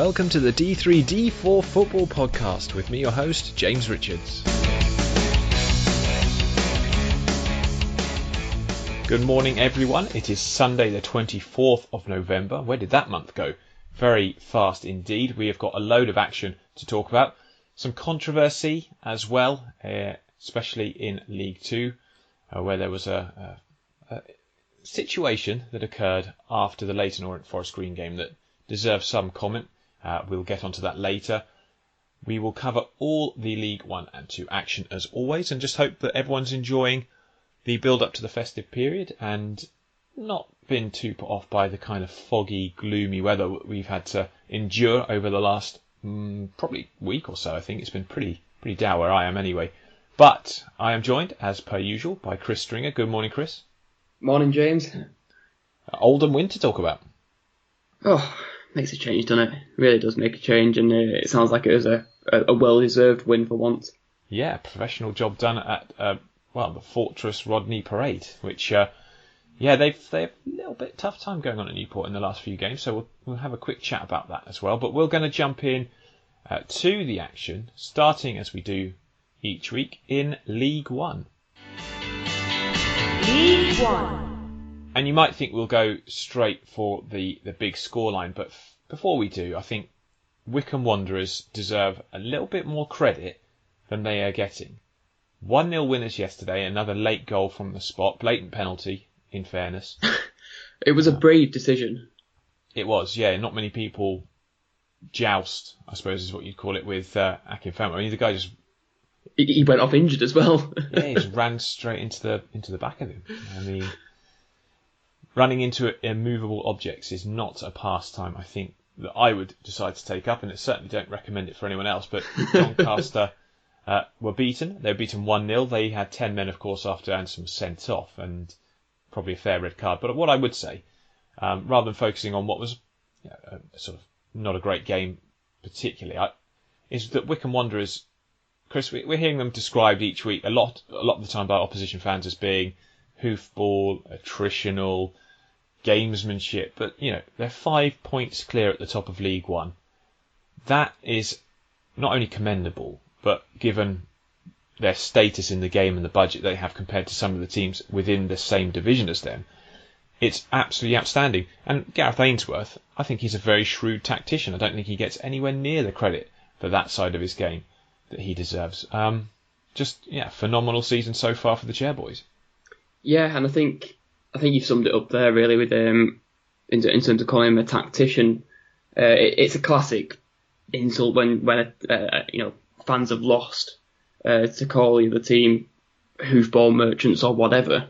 welcome to the D3D4 Football Podcast with me, your host, James Richards. Good morning, everyone. It is Sunday the 24th of November. Where did that month go? Very fast indeed. We have got a load of action to talk about. Some controversy as well, especially in League Two, where there was a situation that occurred after the Leyton Orient Forest Green game that deserves some comment. We'll get onto that later. We will cover all the League 1 and 2 action as always, and just hope that everyone's enjoying the build-up to the festive period and not been too put off by the kind of foggy, gloomy weather we've had to endure over the last probably week or so. I think it's been pretty dour where I am anyway. But I am joined, as per usual, by Chris Stringer. Good morning, Chris. Morning, James. Oldham win to talk about. Oh, makes a change, doesn't it? Really does make a change, and it sounds like it was a well-deserved win for once. Yeah, professional job done at the Fortress Rodney Parade, which they've a little bit tough time going on at Newport in the last few games, so we'll have a quick chat about that as well. But we're going to jump in to the action, starting as we do each week in League 1. League 1. And you might think we'll go straight for the big scoreline, but before we do, I think Wycombe Wanderers deserve a little bit more credit than they are getting. 1-0 winners yesterday, another late goal from the spot, blatant penalty, in fairness. It was a brave decision. It was, yeah. Not many people joust, I suppose is what you'd call it, with Accrington. I mean, the guy just... He went off injured as well. Yeah, he just ran straight into the back of him. I mean, running into immovable objects is not a pastime, I think, that I would decide to take up, and I certainly don't recommend it for anyone else. But Doncaster were beaten. They were beaten 1-0. They had 10 men, of course, after Anson was sent off, and probably a fair red card. But what I would say, rather than focusing on what was sort of not a great game particularly, is that Wycombe Wanderers, Chris, we're hearing them described each week a lot of the time by opposition fans as being hoofball, attritional, gamesmanship, but they're 5 points clear at the top of League 1. That is not only commendable, but given their status in the game and the budget they have compared to some of the teams within the same division as them, it's absolutely outstanding. And Gareth Ainsworth, I think he's a very shrewd tactician. I don't think he gets anywhere near the credit for that side of his game that he deserves. Phenomenal season so far for the Chairboys. Yeah, and I think you've summed it up there really with in terms of calling him a tactician. It's a classic insult when fans have lost to call the team hoofball merchants or whatever.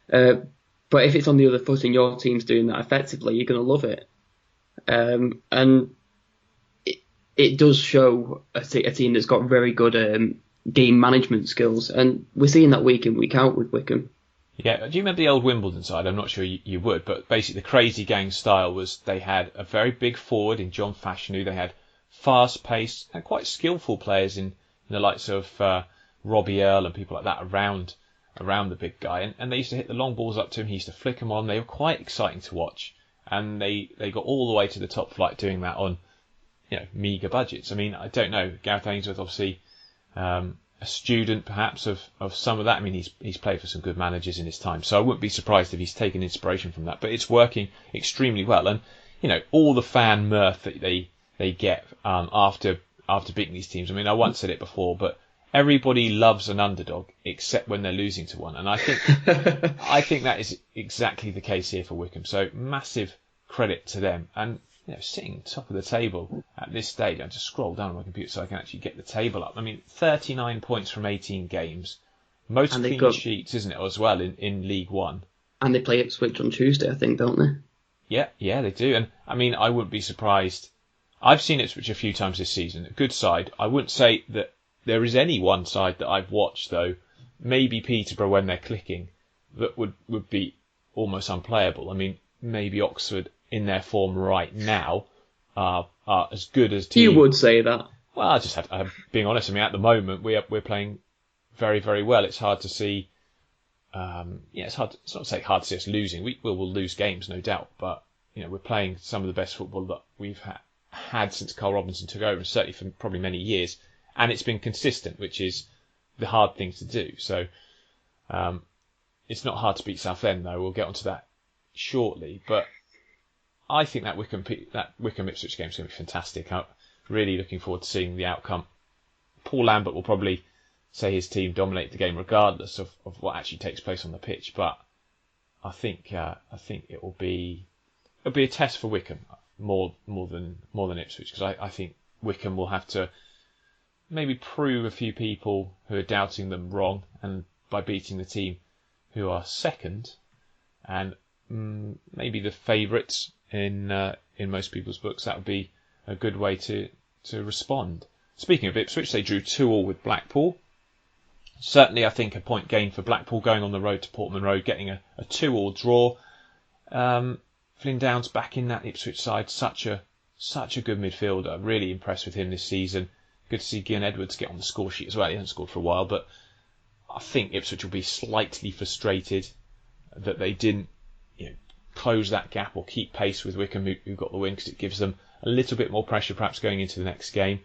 But if it's on the other foot and your team's doing that effectively, you're going to love it. And it does show a team that's got very good game management skills, and we're seeing that week in, week out with Wycombe. Yeah, do you remember the old Wimbledon side? I'm not sure you would, but basically the crazy gang style was they had a very big forward in John Fashanu. They had fast-paced and quite skillful players in the likes of Robbie Earle and people like that around the big guy. And they used to hit the long balls up to him. He used to flick them on. They were quite exciting to watch. And they got all the way to the top flight doing that on meagre budgets. I mean, I don't know. Gareth Ainsworth, obviously, a student perhaps of some of that. I mean, he's played for some good managers in his time, so I wouldn't be surprised if he's taken inspiration from that. But it's working extremely well, and all the fan mirth that they get after beating these teams. I mean, I once said it before, but everybody loves an underdog except when they're losing to one, and I think that is exactly the case here for Wycombe. So massive credit to them, and sitting top of the table at this stage. I just scroll down on my computer so I can actually get the table up. I mean, 39 points from 18 games. Most clean sheets, isn't it, as well, in League 1. And they play Ipswich on Tuesday, I think, don't they? Yeah, they do. And, I mean, I wouldn't be surprised. I've seen Ipswich a few times this season. A good side. I wouldn't say that there is any one side that I've watched, though, maybe Peterborough when they're clicking, that would be almost unplayable. I mean, maybe Oxford in their form right now are as good as teams. You would say that. Well, I just have being honest. I mean, at the moment we're playing very, very well. It's hard to see. It's not to say hard to see us losing. We'll lose games, no doubt. But we're playing some of the best football that we've had since Carl Robinson took over, certainly for probably many years, and it's been consistent, which is the hard thing to do. So it's not hard to beat Southend, though. We'll get onto that shortly, but I think that Wycombe Ipswich game is going to be fantastic. I'm really looking forward to seeing the outcome. Paul Lambert will probably say his team dominate the game regardless of what actually takes place on the pitch, but I think it will be a test for Wycombe more than Ipswich, because I think Wycombe will have to maybe prove a few people who are doubting them wrong, and by beating the team who are second and maybe the favourites in most people's books, that would be a good way to respond. Speaking of Ipswich, they drew 2-2 with Blackpool. Certainly, I think a point gained for Blackpool going on the road to Portman Road, getting a 2-2 draw. Flynn Downs back in that Ipswich side, such a good midfielder. Really impressed with him this season. Good to see Gian Edwards get on the score sheet as well. He hasn't scored for a while, but I think Ipswich will be slightly frustrated that they didn't close that gap or keep pace with Wycombe, who got the win, because it gives them a little bit more pressure perhaps going into the next game.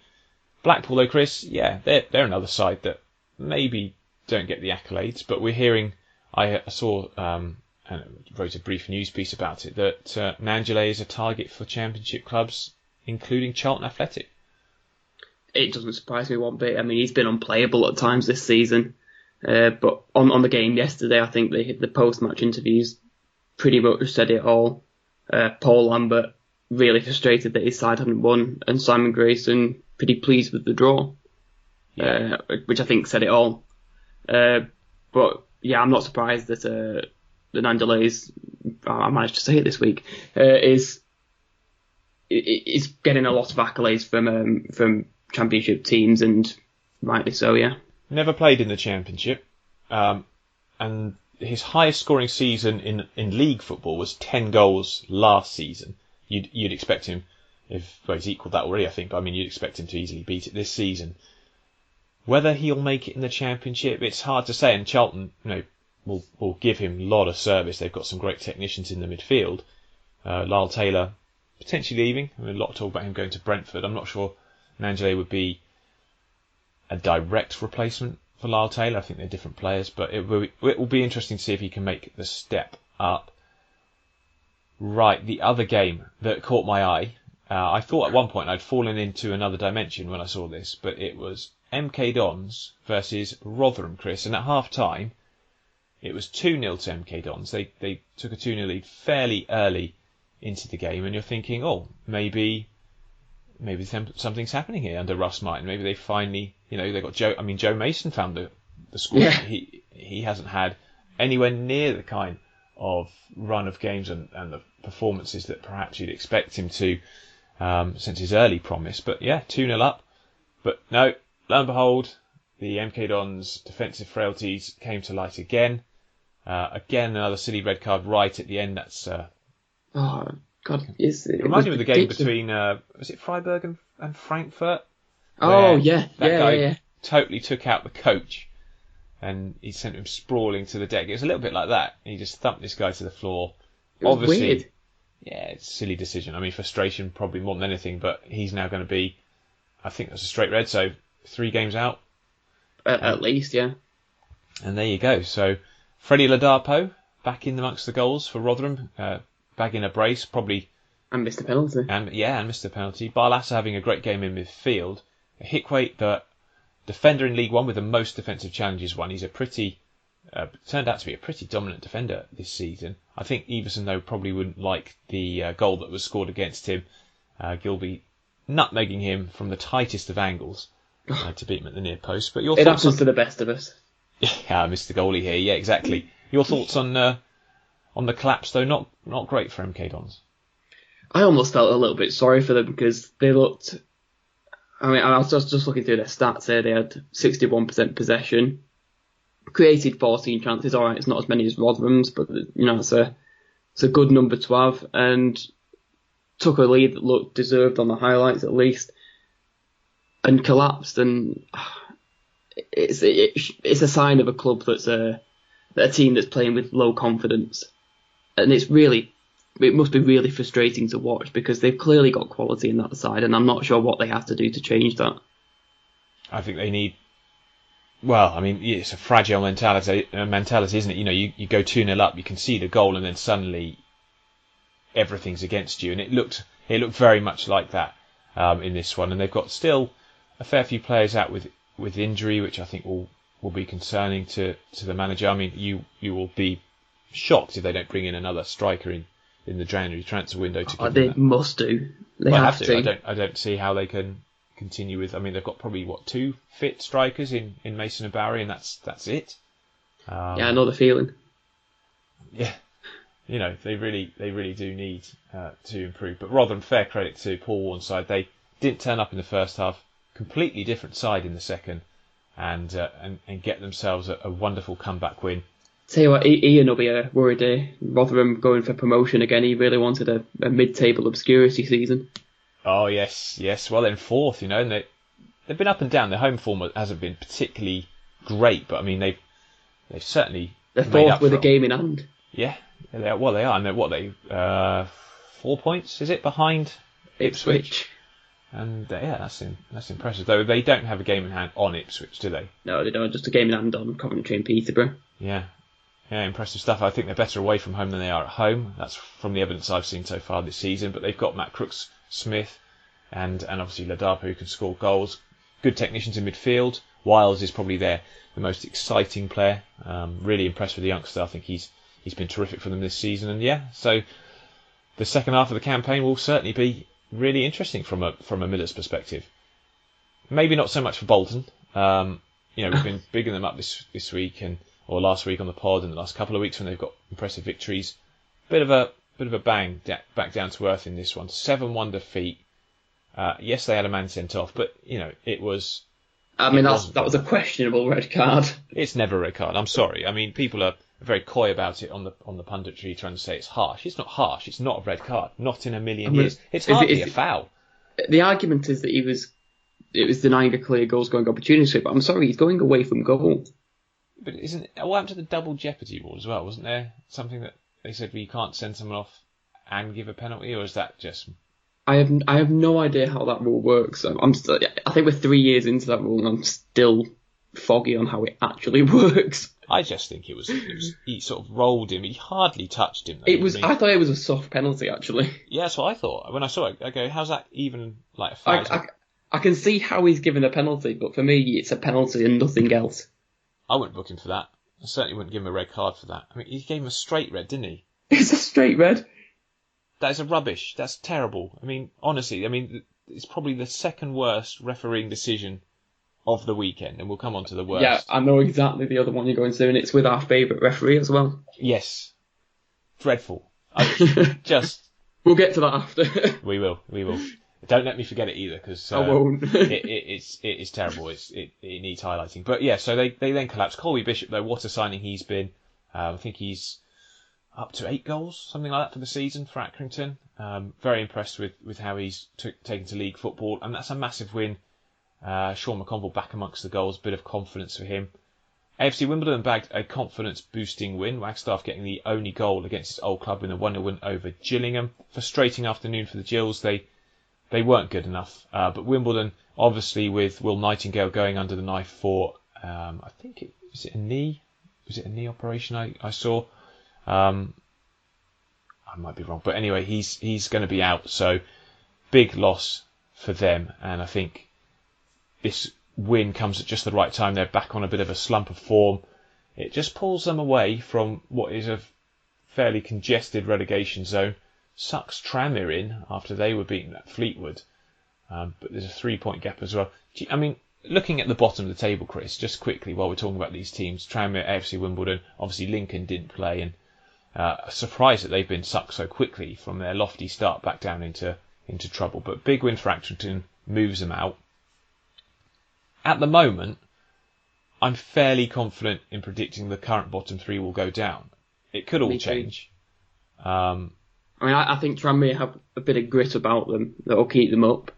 Blackpool, though, Chris, yeah, they're another side that maybe don't get the accolades, but we're hearing, I saw and wrote a brief news piece about it, that Nangele is a target for championship clubs, including Charlton Athletic. It doesn't surprise me one bit. I mean, he's been unplayable at times this season, but on the game yesterday, I think the post-match interviews pretty much said it all. Paul Lambert really frustrated that his side hadn't won, and Simon Grayson pretty pleased with the draw, which I think said it all. But yeah, I'm not surprised that the Nandelays, I managed to say it this week, is getting a lot of accolades from championship teams, and rightly so. Yeah, never played in the championship, and his highest scoring season in league football was 10 goals last season. You'd expect him, he's equalled that already, I think, but I mean, you'd expect him to easily beat it this season. Whether he'll make it in the championship, it's hard to say, and Charlton, will give him a lot of service. They've got some great technicians in the midfield. Lyle Taylor potentially leaving. I mean, a lot of talk about him going to Brentford. I'm not sure Nangele would be a direct replacement for Lyle Taylor. I think they're different players, but it will be interesting to see if he can make the step up. Right, the other game that caught my eye, I thought at one point I'd fallen into another dimension when I saw this, but it was MK Dons versus Rotherham, Chris, and at half time it was 2-0 to MK Dons. They took a 2-0 lead fairly early into the game, and you're thinking, maybe something's happening here under Russ Martin. Maybe they finally, they got Joe. I mean, Joe Mason found the score. Yeah. He hasn't had anywhere near the kind of run of games and the performances that perhaps you'd expect him to since his early promise. But yeah, 2-0 up. But no, lo and behold, the MK Dons' defensive frailties came to light again. Again, another silly red card right at the end. That's God, it reminds me of the game between was it Freiburg and Frankfurt? Oh yeah, that guy totally took out the coach, and he sent him sprawling to the deck. It was a little bit like that. He just thumped this guy to the floor. It was obviously weird. Yeah, it's a silly decision. I mean, frustration probably more than anything, but he's now going to be, I think that's a straight red, so 3 games out. At least, yeah. And there you go. So, Freddie Ladapo back in amongst the goals for Rotherham, bagging a brace, probably. And missed a penalty. And missed a penalty. Barlaser having a great game in midfield. Hickwaite, the defender in League One with the most defensive challenges won. He's turned out to be a pretty dominant defender this season. I think Everson, though, probably wouldn't like the goal that was scored against him. Gilby nutmegging him from the tightest of angles to beat him at the near post. But your it thoughts happens to the best of us. Yeah, Mr. Goalie here. Yeah, exactly. Your thoughts on the collapse, though, not great for MK Dons. I almost felt a little bit sorry for them because they looked. I mean, I was just looking through their stats here. They had 61% possession, created 14 chances. All right, it's not as many as Rotherham's, but it's a good number to have, and took a lead that looked deserved on the highlights at least, and collapsed. And it's a sign of a club that's a team that's playing with low confidence, and it's really it must be really frustrating to watch because they've clearly got quality in that side, and I'm not sure what they have to do to change that. I think they need. Well, I mean, it's a fragile mentality, isn't it? You know, you go 2-0 up, you concede a goal, and then suddenly everything's against you, and it looked very much like that in this one. And they've got still a fair few players out with injury, which I think will be concerning to the manager. I mean, you will be shocked if they don't bring in another striker in the January transfer window to give They them that. must do. They have to. I don't see how they can continue with. I mean, they've got probably 2 fit strikers in Mason and Barry, and that's it. Yeah, I know the feeling. Yeah, you know, they really do need to improve. But rather than fair credit to Paul Warren's side, they didn't turn up in the first half. Completely different side in the second, and get themselves a wonderful comeback win. Tell you what, Ian will be worried. Rotherham going for promotion again. He really wanted a mid-table obscurity season. Oh yes. Well, they're in 4th, you know, and they've been up and down. Their home form hasn't been particularly great, but I mean they've certainly they're made 4th up with for a game in hand. Yeah, they are. Well, they are, and they're 4 points? Is it behind Ipswich? And that's impressive. Though they don't have a game in hand on Ipswich, do they? No, they don't. Just a game in hand on Coventry and Peterborough. Yeah, impressive stuff. I think they're better away from home than they are at home. That's from the evidence I've seen so far this season. But they've got Matt Crooks-Smith and obviously Ladapa who can score goals. Good technicians in midfield. Wiles is probably the most exciting player. Really impressed with the youngster. I think he's been terrific for them this season. And so the second half of the campaign will certainly be really interesting from a Miller's perspective. Maybe not so much for Bolton. We've been bigging them up this week or last week on the pod and the last couple of weeks when they've got impressive victories. Bit of a bang back down to earth in this one. 7-1 defeat. Yes, they had a man sent off, but it was. I mean, that was a questionable red card. It's never a red card. I'm sorry. I mean, people are very coy about it on the punditry, trying to say it's harsh. It's not harsh. It's not a red card. Not in a million years. It's hardly a foul. The argument is that it was denying a clear goal-scoring opportunity. But I'm sorry, he's going away from goal. But what happened to the double jeopardy rule as well? Wasn't there something that they said you can't send someone off and give a penalty, or is that just? I have no idea how that rule works. I think we're 3 years into that rule, and I'm still foggy on how it actually works. I just think it was he sort of rolled him. He hardly touched him. Though, I thought it was a soft penalty, actually. Yeah, that's what I thought. When I saw it, I go, how's that even like a foul? I can see how he's given a penalty, but for me, it's a penalty and nothing else. I wouldn't book him for that. I certainly wouldn't give him a red card for that. I mean, he gave him a straight red, didn't he? It's a straight red. That is a rubbish. That's terrible. I mean, honestly, it's probably the second worst refereeing decision of the weekend, and we'll come on to the worst. Yeah, I know exactly the other one you're going to do, and it's with our favourite referee as well. Yes. Dreadful. We'll get to that after. We will. Don't let me forget it either, because I won't. it is terrible. It needs highlighting. But yeah, so they then collapse. Colby Bishop, though, what a signing he's been. I think he's up to 8 goals, something like that for the season for Accrington. Very impressed with how he's taken to league football, and that's a massive win. Sean McConville back amongst the goals, bit of confidence for him. AFC Wimbledon bagged a confidence-boosting win, Wagstaff getting the only goal against his old club in a 1-0 win over Gillingham. Frustrating afternoon for the Gills. They weren't good enough. But Wimbledon, obviously with Will Nightingale going under the knife for, I think was it a knee? Was it a knee operation I saw? I might be wrong. But anyway, he's going to be out. So big loss for them. And I think this win comes at just the right time. They're back on a bit of a slump of form. It just pulls them away from what is a fairly congested relegation zone. Sucks Tranmere in after they were beaten at Fleetwood. But there's a 3-point gap as well. I mean, looking at the bottom of the table, Chris, just quickly while we're talking about these teams, Tranmere, AFC Wimbledon, obviously Lincoln didn't play, and surprised that they've been sucked so quickly from their lofty start back down into trouble. But big win for Accrington, moves them out. At the moment, I'm fairly confident in predicting the current bottom 3 will go down. It could all change. I think Tranmere have a bit of grit about them that will keep them up.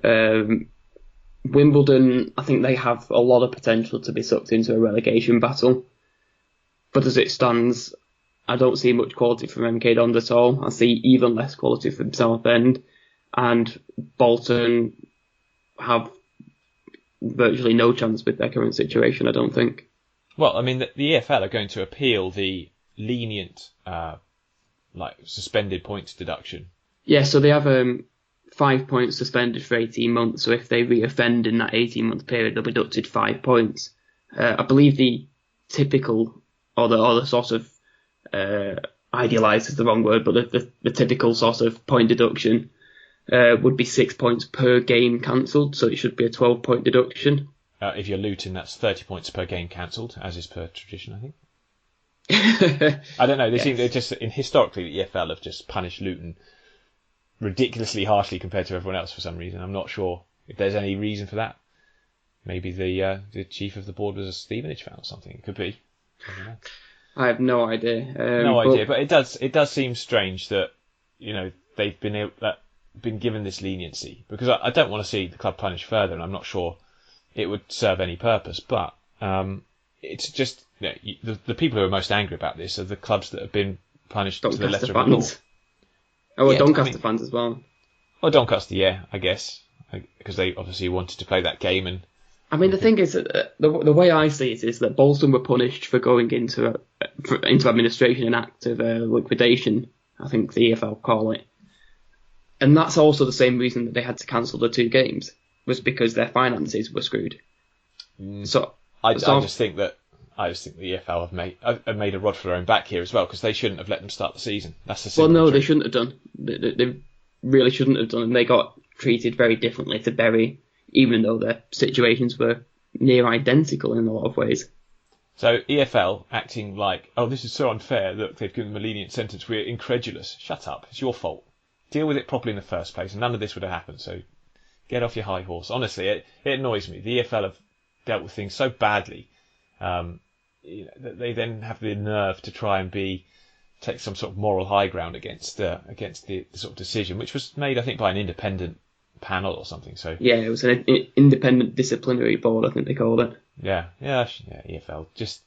Wimbledon, I think they have a lot of potential to be sucked into a relegation battle. But as it stands, I don't see much quality from MK Dons at all. I see even less quality from Southend, and Bolton have virtually no chance with their current situation, I don't think. Well, I mean, the EFL are going to appeal the lenient, suspended points deduction. Yeah, so they have 5 points suspended for 18 months. So if they reoffend in that 18-month period, they'll be deducted 5 points. I believe the typical, or the sort of idealised is the wrong word, but the typical sort of point deduction would be 6 points per game cancelled. So it should be a 12-point deduction. If you're Luton, that's 30 points per game cancelled, as is per tradition, I think. I don't know. They seem historically the EFL have just punished Luton ridiculously harshly compared to everyone else for some reason. I'm not sure if there's any reason for that. Maybe the chief of the board was a Stevenage fan or something. It could be. I don't know. I have no idea. Idea, but it does seem strange that they've been given this leniency, because I don't want to see the club punished further, and I'm not sure it would serve any purpose. But it's just the people who are most angry about this are the clubs that have been punished to the letter of the law. Oh, Doncaster fans as well. Well, Doncaster, yeah, I guess, because they obviously wanted to play that game. And I mean, the thing is, the way I see it is that Bolton were punished for going into administration, an act of liquidation, I think the EFL call it. And that's also the same reason that they had to cancel the 2 games, was because their finances were screwed. So I just think the EFL have made a rod for their own back here as well, because they shouldn't have let them start the season. That's the simple truth. They shouldn't have done. They really shouldn't have done, and they got treated very differently to Bury, even though their situations were near identical in a lot of ways. So EFL acting like, oh, this is so unfair, look, they've given them a lenient sentence, we're incredulous. Shut up, it's your fault. Deal with it properly in the first place, and none of this would have happened, so get off your high horse. Honestly, it annoys me. The EFL have dealt with things so badly that they then have the nerve to try and take some sort of moral high ground against the sort of decision, which was made, I think, by an independent panel or something. So yeah, it was an independent disciplinary board, I think they called it. Yeah, EFL, just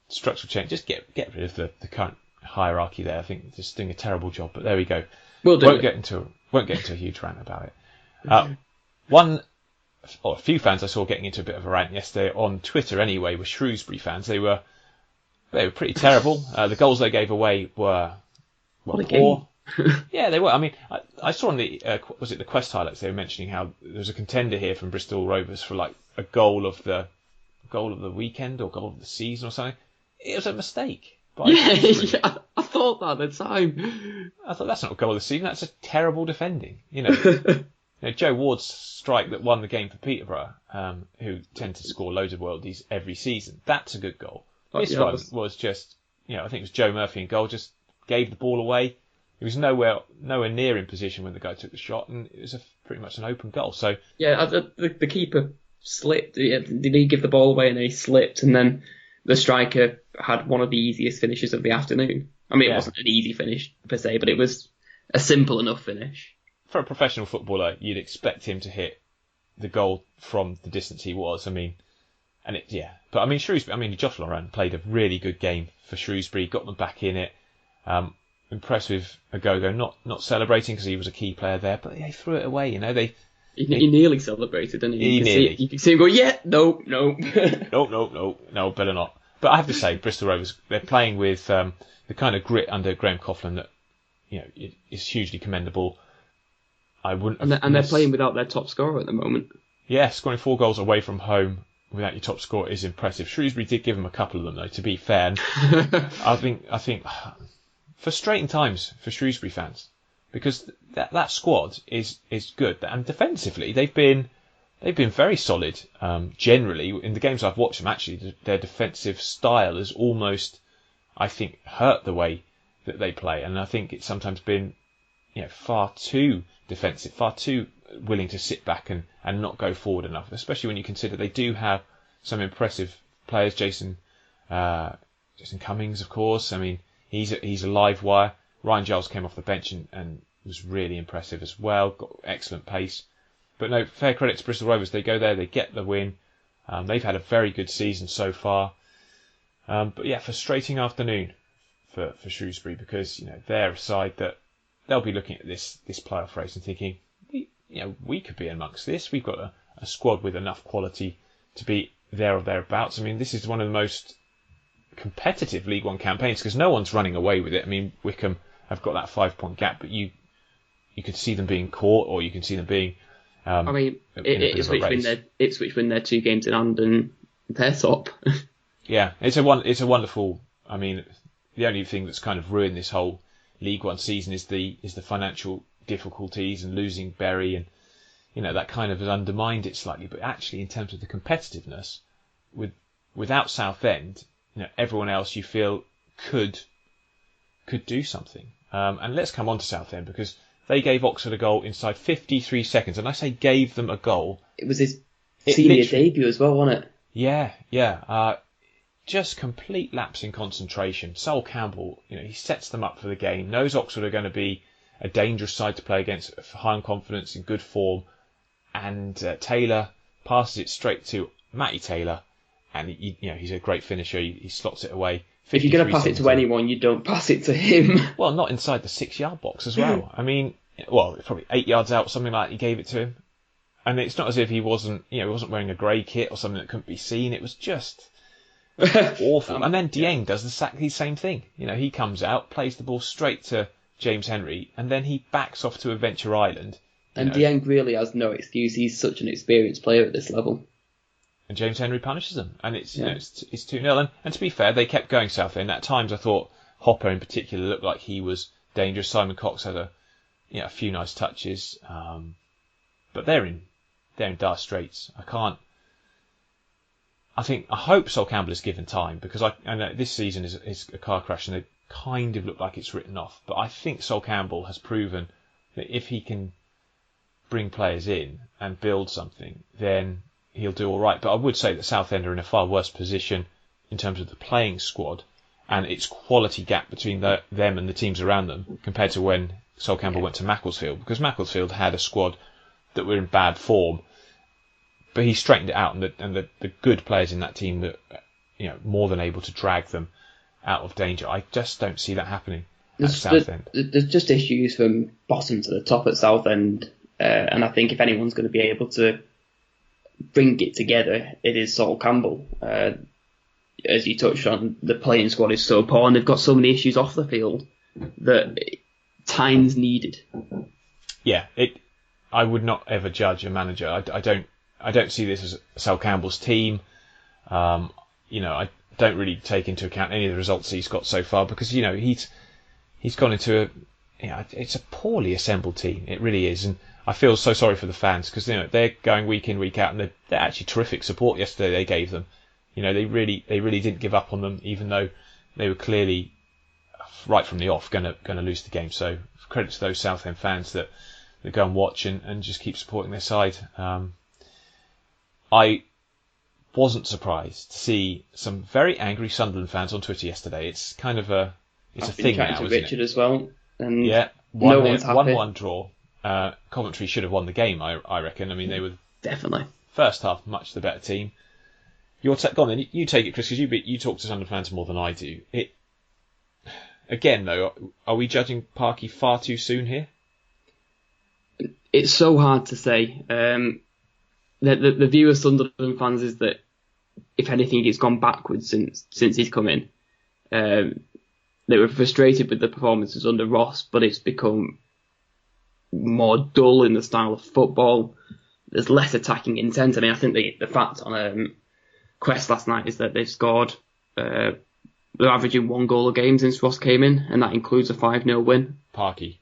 structural change, just get rid of the current hierarchy there. I think they're just doing a terrible job, but there we go. Won't get into a huge rant about it. A few fans I saw getting into a bit of a rant yesterday on Twitter anyway were Shrewsbury fans. They were pretty terrible. The goals they gave away were poor. Yeah, they were. I mean, I saw on the was it the Quest highlights, they were mentioning how there was a contender here from Bristol Rovers for like a goal of the weekend or goal of the season or something. It was a mistake. Yeah, I thought that at the time. I thought, that's not a goal of the season. That's a terrible defending. Joe Ward's strike that won the game for Peterborough, who tend to score loads of worldies every season. That's a good goal. This one was just, I think it was Joe Murphy in goal, just gave the ball away. He was nowhere near in position when the guy took the shot, and it was pretty much an open goal. So yeah, the keeper slipped. Did he give the ball away and he slipped, and then the striker had one of the easiest finishes of the afternoon. I mean, It wasn't an easy finish per se, but it was a simple enough finish. For a professional footballer, you'd expect him to hit the goal from the distance he was. But Shrewsbury, Josh Lauren played a really good game for Shrewsbury, got them back in it. Impressed with Agogo, not celebrating because he was a key player there, but they threw it away. He nearly celebrated, didn't he? You could see him go, yeah, no. no, better not. But I have to say, Bristol Rovers, they're playing with the kind of grit under Graham Coughlin that is hugely commendable. They're playing without their top scorer at the moment. Yeah, scoring 4 goals away from home without your top scorer is impressive. Shrewsbury did give them a couple of them, though, to be fair. And I think frustrating times for Shrewsbury fans, because that squad is good, and defensively they've been very solid. Generally, in the games I've watched them, actually their defensive style has almost, I think, hurt the way that they play, and I think it's sometimes been far too defensive, far too willing to sit back and not go forward enough, especially when you consider they do have some impressive players. Jason Cummings, of course. I mean, he's a live wire. Ryan Giles came off the bench and was really impressive as well. Got excellent pace. But no, fair credit to Bristol Rovers. They go there, they get the win. They've had a very good season so far. But yeah, frustrating afternoon for Shrewsbury, because they're a side that they'll be looking at this playoff race and thinking, we could be amongst this. We've got a squad with enough quality to be there or thereabouts. I mean, this is one of the most competitive League One campaigns because no one's running away with it. I mean, Wycombe have got that 5-point gap, but you could see them being caught, or you can see them being. Ipswich win their 2 games in hand and they're top. Yeah, it's a wonderful. I mean, the only thing that's kind of ruined this whole League One season is the financial difficulties and losing Bury, and that kind of has undermined it slightly. But actually, in terms of the competitiveness, without Southend, everyone else you feel could do something. And let's come on to Southend, because they gave Oxford a goal inside 53 seconds, and I say gave them a goal. It was his senior debut as well, wasn't it? Yeah. Just complete lapse in concentration. Sol Campbell, he sets them up for the game, knows Oxford are going to be a dangerous side to play against, high on confidence, in good form, and Taylor passes it straight to Matty Taylor, and he's a great finisher. He slots it away. If you're going to pass it to anyone, you don't pass it to him. Well, not inside the 6-yard box as well. I mean, probably 8 yards out, something like that. He gave it to him, and it's not as if he wasn't wearing a grey kit or something that couldn't be seen. It was just awful. And then Dieng does the same thing. He comes out, plays the ball straight to James Henry, and then he backs off to Adventure Island. And Dieng really has no excuse. He's such an experienced player at this level. And James Henry punishes them, and it's 2-0. And to be fair, they kept going Southend. At times, I thought Hopper in particular looked like he was dangerous. Simon Cox had a few nice touches, but they're in dire straits. I hope Sol Campbell is given time, because I know this season is a car crash, and it kind of looked like it's written off. But I think Sol Campbell has proven that if he can bring players in and build something, then he'll do all right. But I would say that Southend are in a far worse position in terms of the playing squad and its quality gap between them and the teams around them compared to when Sol Campbell went to Macclesfield, because Macclesfield had a squad that were in bad form, but he straightened it out, and the good players in that team that more than able to drag them out of danger. I just don't see that happening at Southend. There's just issues from bottom to the top at Southend, and I think if anyone's going to be able to bring it together, it is Sol Campbell. As you touched on, the playing squad is so poor, and they've got so many issues off the field that time's needed. Yeah, I would not ever judge a manager. I don't see this as Sol Campbell's team. I don't really take into account any of the results he's got so far, because he's gone into it's a poorly assembled team. It really is, and I feel so sorry for the fans, because they're going week in, week out, and they're actually terrific support yesterday they gave them. They really didn't give up on them, even though they were clearly right from the off going to lose the game. So credit to those Southend fans that go and watch and just keep supporting their side. I wasn't surprised to see some very angry Sunderland fans on Twitter yesterday. It's kind of a thing now, isn't it? Richard as well. And yeah, no one's happy. 1-1 draw. Coventry should have won the game, I reckon. I mean, they were definitely first half much the better team. Go on then, you take it, Chris, because you talk to Sunderland fans more than I do. Again, though, are we judging Parky far too soon here? It's so hard to say. The view of Sunderland fans is that, if anything, it's gone backwards since he's come in. They were frustrated with the performances under Ross, but it's become more dull in the style of football. There's less attacking intent. I mean, I think the fact on Quest last night is that they've scored. They're averaging 1 goal a game since Ross came in, and that includes a 5-0 win. Parky.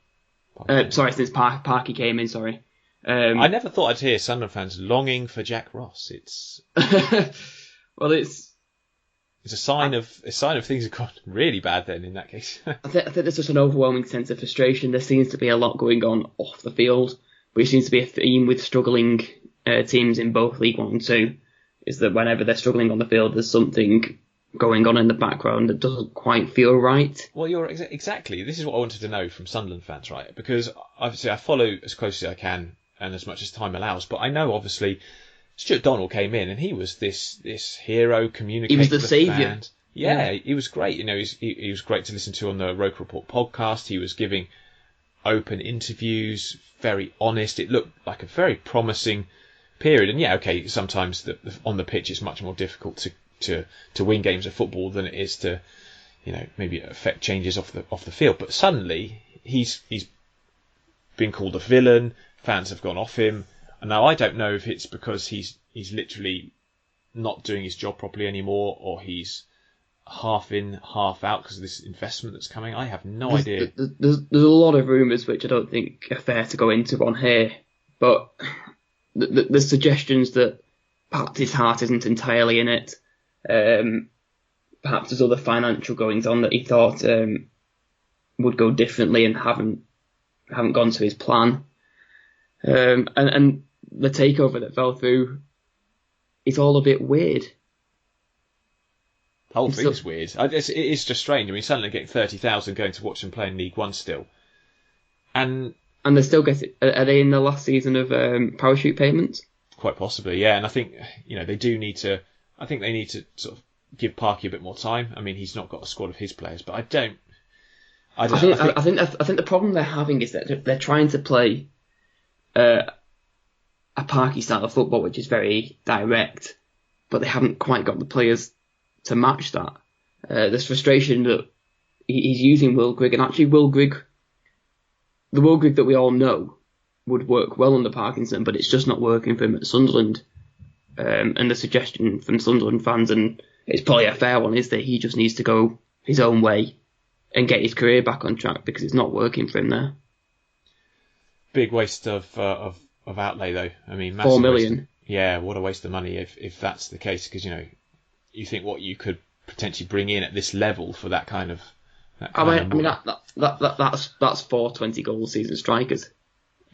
Since Parky came in. Sorry. I never thought I'd hear Sunderland fans longing for Jack Ross. It's well, it's a sign of things have gone really bad. Then, in that case, I think there's just an overwhelming sense of frustration. There seems to be a lot going on off the field, which seems to be a theme with struggling teams in both League One and 2. Is that whenever they're struggling on the field, there's something going on in the background that doesn't quite feel right. Well, you're exactly. This is what I wanted to know from Sunderland fans, right? Because obviously I follow as closely as I can and as much as time allows. But I know obviously Stuart Donald came in and he was this hero communicator. He was the saviour. Yeah, he was great. He was great to listen to on the Roker Report podcast. He was giving open interviews, very honest. It looked like a very promising period. And yeah, okay, sometimes on the pitch it's much more difficult to win games of football than it is to, maybe affect changes off the field. But suddenly he's been called a villain. Fans have gone off him. And now I don't know if it's because he's literally not doing his job properly anymore, or he's half in, half out because of this investment that's coming. I have no idea. There's a lot of rumours which I don't think are fair to go into on here, but the suggestions that perhaps his heart isn't entirely in it. Perhaps there's other financial goings on that he thought would go differently and haven't gone to his plan. And the takeover that fell through is all a bit weird. The whole thing's weird. It is just strange. I mean, suddenly getting 30,000 going to watch them play in League One still. And they still get it. Are they in the last season of parachute payments? Quite possibly, yeah. And I think, they do need to... I think they need to sort of give Parky a bit more time. I mean, he's not got a squad of his players, but I think the problem they're having is that they're trying to play a Parky style of football, which is very direct, but they haven't quite got the players to match that. There's frustration that he's using Will Grigg, and actually the Will Grigg that we all know would work well under Parkinson, but it's just not working for him at Sunderland. And the suggestion from Sunderland fans, and it's probably a fair one, is that he just needs to go his own way and get his career back on track because it's not working for him there. Big waste of outlay though. I mean, massive $4 million. Yeah, what a waste of money if that's the case, because you think what you could potentially bring in at this level for that kind of. That's 4 20-goal season strikers,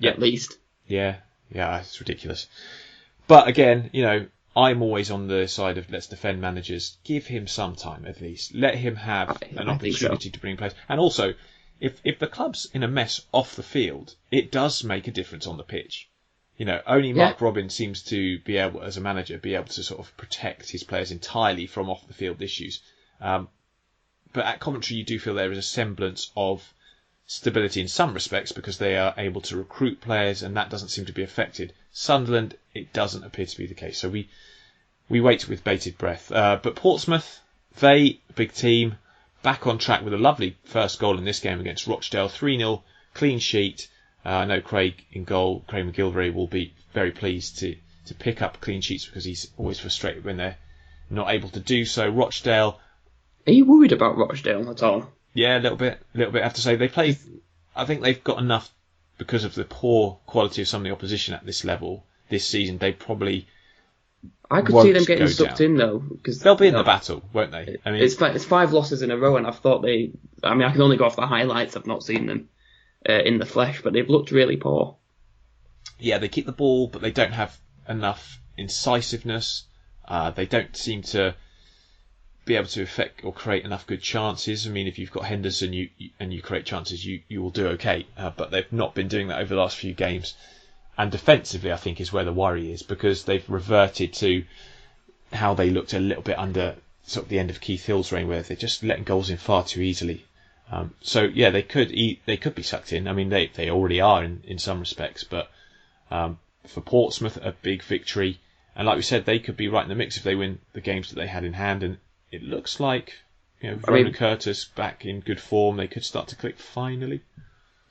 at least. Yeah, it's ridiculous. But again, I'm always on the side of let's defend managers. Give him some time at least. Let him have an opportunity to bring players. And also, if the club's in a mess off the field, it does make a difference on the pitch. Only Mark Robin seems to be able, as a manager, to sort of protect his players entirely from off the field issues. But at Coventry, you do feel there is a semblance of stability in some respects because they are able to recruit players, and that doesn't seem to be affected. Sunderland, it doesn't appear to be the case. So we wait with bated breath. But Portsmouth, big team, back on track with a lovely first goal in this game against Rochdale. 3-0, clean sheet. I know Craig in goal, Craig McGilvray, will be very pleased to pick up clean sheets because he's always frustrated when they're not able to do so. Rochdale. Are you worried about Rochdale at all? Yeah, a little bit. I have to say, I think they've got enough because of the poor quality of some of the opposition at this level this season. They probably. I could see them getting sucked in though, because they'll be in the battle, won't they? I mean, it's 5 losses in a row, and I can only go off the highlights. I've not seen them in the flesh, but they've looked really poor. Yeah, they keep the ball, but they don't have enough incisiveness. They don't seem to be able to affect or create enough good chances. I mean, if you've got Henderson and you create chances, you will do okay. But they've not been doing that over the last few games. And defensively, I think, is where the worry is, because they've reverted to how they looked a little bit under sort of the end of Keith Hill's reign, where they're just letting goals in far too easily. So yeah, they could be sucked in. I mean, they already are in some respects. But for Portsmouth, a big victory, and like we said, they could be right in the mix if they win the games that they had in hand. And it looks like Vernon Curtis back in good form. They could start to click finally.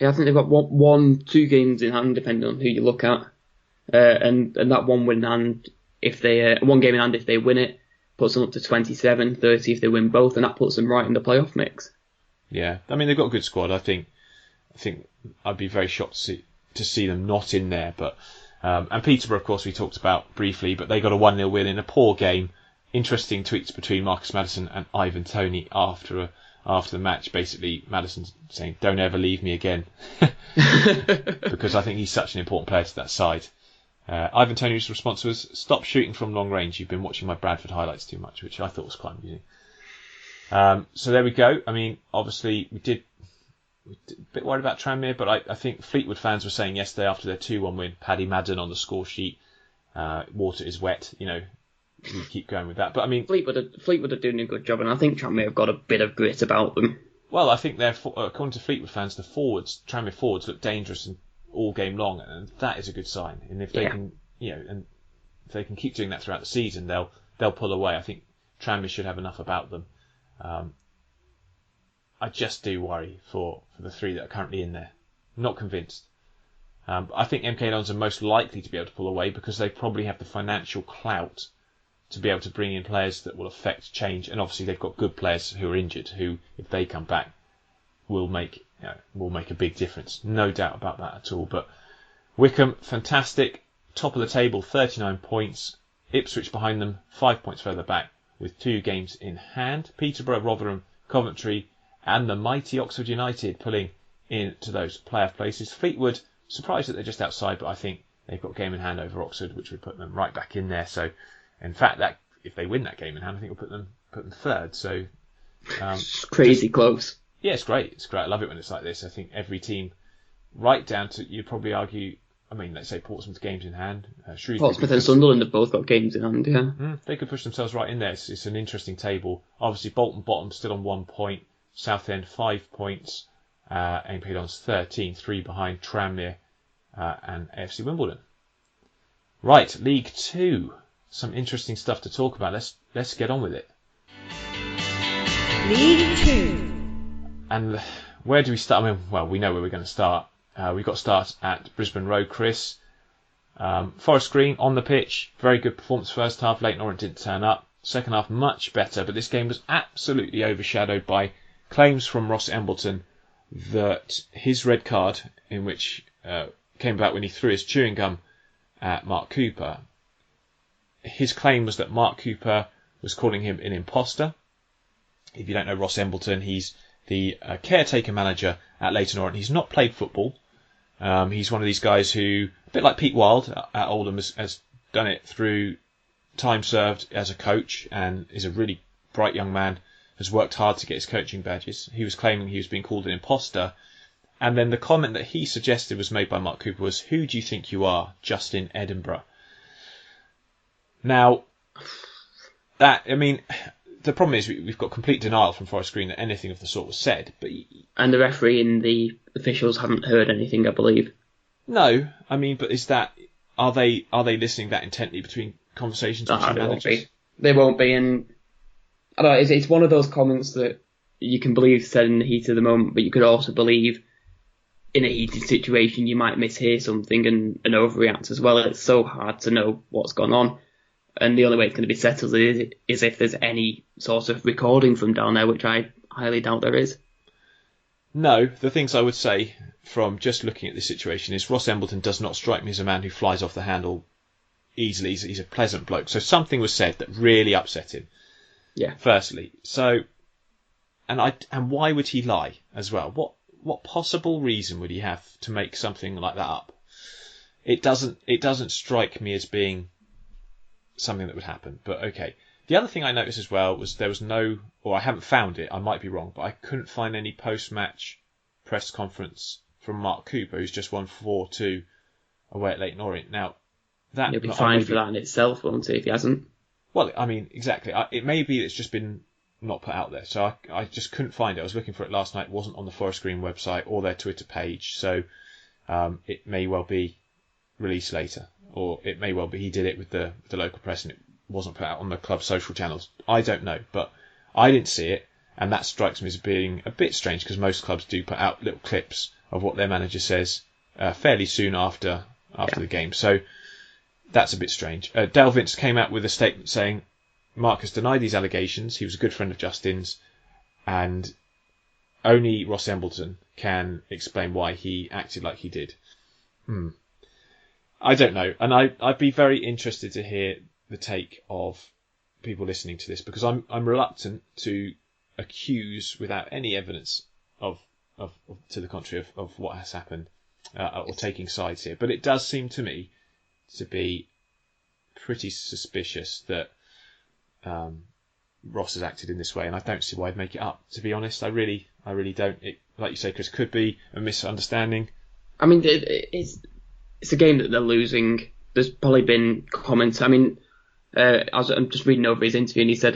Yeah, I think they've got 2 games in hand, depending on who you look at, and that one game in hand if they win it puts them up to 27, 30 if they win both, and that puts them right in the playoff mix. Yeah, I mean they've got a good squad. I think I'd be very shocked to see them not in there. But and Peterborough, of course, we talked about briefly, but they got a 1-0 win in a poor game. Interesting tweets between Marcus Maddison and Ivan Toney after the match. Basically, Maddison saying, "Don't ever leave me again," because I think he's such an important player to that side. Ivan Toney's response was, "Stop shooting from long range. You've been watching my Bradford highlights too much," which I thought was quite amusing. So there we go. I mean, obviously, we're a bit worried about Tranmere, but I think Fleetwood fans were saying yesterday after their 2-1 win, Paddy Madden on the score sheet, water is wet. we keep going with that. But I mean, Fleetwood are doing a good job, and I think Tranmere have got a bit of grit about them. Well, I think they're, according to Fleetwood fans, the Tranmere forwards look dangerous all game long, and that is a good sign. And if they can, and if they can keep doing that throughout the season, they'll pull away. I think Tranmere should have enough about them. I just do worry for the three that are currently in there. Not convinced. I think MK Dons are most likely to be able to pull away because they probably have the financial clout to be able to bring in players that will affect change, and obviously they've got good players who are injured, who, if they come back, will make a big difference. No doubt about that at all. But Wycombe, fantastic, top of the table, 39 points. Ipswich behind them, 5 points further back, with 2 games in hand. Peterborough, Rotherham, Coventry, and the mighty Oxford United pulling into those playoff places. Fleetwood, surprised that they're just outside, but I think they've got a game in hand over Oxford, which would put them right back in there. So, in fact, that if they win that game in hand, I think we'll put them third. So, it's crazy close. Yeah, it's great. It's great. I love it when it's like this. I think every team, right down to, you'd probably argue, I mean, let's say Portsmouth's games in hand. Shrewsbury, Portsmouth and Sunderland have both got games in hand, yeah. They could push themselves right in there. It's an interesting table. Obviously, Bolton bottom still on 1 point. Southend 5 points. MK Dons 13, 3 behind Tranmere and AFC Wimbledon. Right, League 2. Some interesting stuff to talk about. Let's get on with it. League 2. And where do we start? I mean, well, we know where we're going to start. We've got to start at Brisbane Road, Chris. Forest Green on the pitch. Very good performance first half. Leighton Orient didn't turn up. Second half, much better. But this game was absolutely overshadowed by claims from Ross Embleton that his red card, in which came about when he threw his chewing gum at Mark Cooper, his claim was that Mark Cooper was calling him an imposter. If you don't know Ross Embleton, he's the caretaker manager at Leighton Orient. He's not played football. He's one of these guys who, a bit like Pete Wild at Oldham, has done it through time served as a coach and is a really bright young man, has worked hard to get his coaching badges. He was claiming he was being called an imposter. And then the comment that he suggested was made by Mark Cooper was, "Who do you think you are, Justin Edinburgh?" Now, the problem is we've got complete denial from Forest Green that anything of the sort was said. And the referee and the officials haven't heard anything, I believe. No, but is that, are they listening that intently between conversations between managers? They won't be, and I don't know, it's one of those comments that you can believe said in the heat of the moment, but you could also believe in a heated situation you might mishear something and overreact as well. It's so hard to know what's gone on. And the only way it's going to be settled is if there's any sort of recording from down there, which I highly doubt there is. No, the things I would say from just looking at this situation is Ross Embleton does not strike me as a man who flies off the handle easily. He's a pleasant bloke. So something was said that really upset him. Yeah. Firstly. So, and why would he lie as well? What possible reason would he have to make something like that up? It doesn't strike me as being something that would happen, but okay. The other thing I noticed as well was there was no, or I haven't found it, I might be wrong, but I couldn't find any post-match press conference from Mark Cooper, who's just won 4-2 away at Leighton Orient. Now, that he'll be fine for that in itself, won't he, if he hasn't? Well, exactly. It may be it's just been not put out there, so I just couldn't find it. I was looking for it last night. It wasn't on the Forest Green website or their Twitter page, so it may well be released later, or it may well be he did it with the local press and it wasn't put out on the club's social channels. I don't know, but I didn't see it, and that strikes me as being a bit strange because most clubs do put out little clips of what their manager says fairly soon after the game. So that's a bit strange. Dale Vince came out with a statement saying Mark has denied these allegations. He was a good friend of Justin's, and only Ross Embleton can explain why he acted like he did. I don't know, and I'd be very interested to hear the take of people listening to this, because I'm reluctant to accuse without any evidence of to the contrary of what has happened, or taking sides here. But it does seem to me to be pretty suspicious that Ross has acted in this way, and I don't see why I'd make it up. To be honest, I really don't. It, like you say, Chris, could be a misunderstanding. I mean, it's a game that they're losing. There's probably been comments. I mean, I'm just reading over his interview, and he said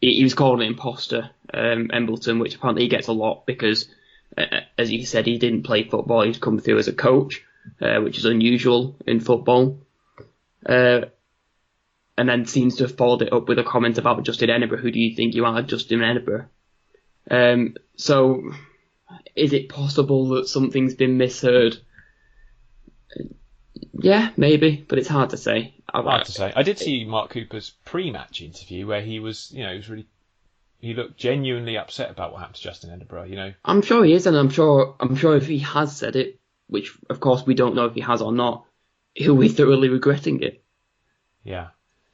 he was called an imposter, Embleton, which apparently he gets a lot because, as he said, he didn't play football. He's come through as a coach, which is unusual in football. And then seems to have followed it up with a comment about Justin Edinburgh. Who do you think you are, Justin Edinburgh? So, is it possible that something's been misheard? Yeah, maybe, but it's hard to say. Hard to say. I did see Mark Cooper's pre-match interview where he was, he looked genuinely upset about what happened to Justin Edinburgh. I'm sure he is, and I'm sure if he has said it, which of course we don't know if he has or not, he'll be thoroughly regretting it. Yeah.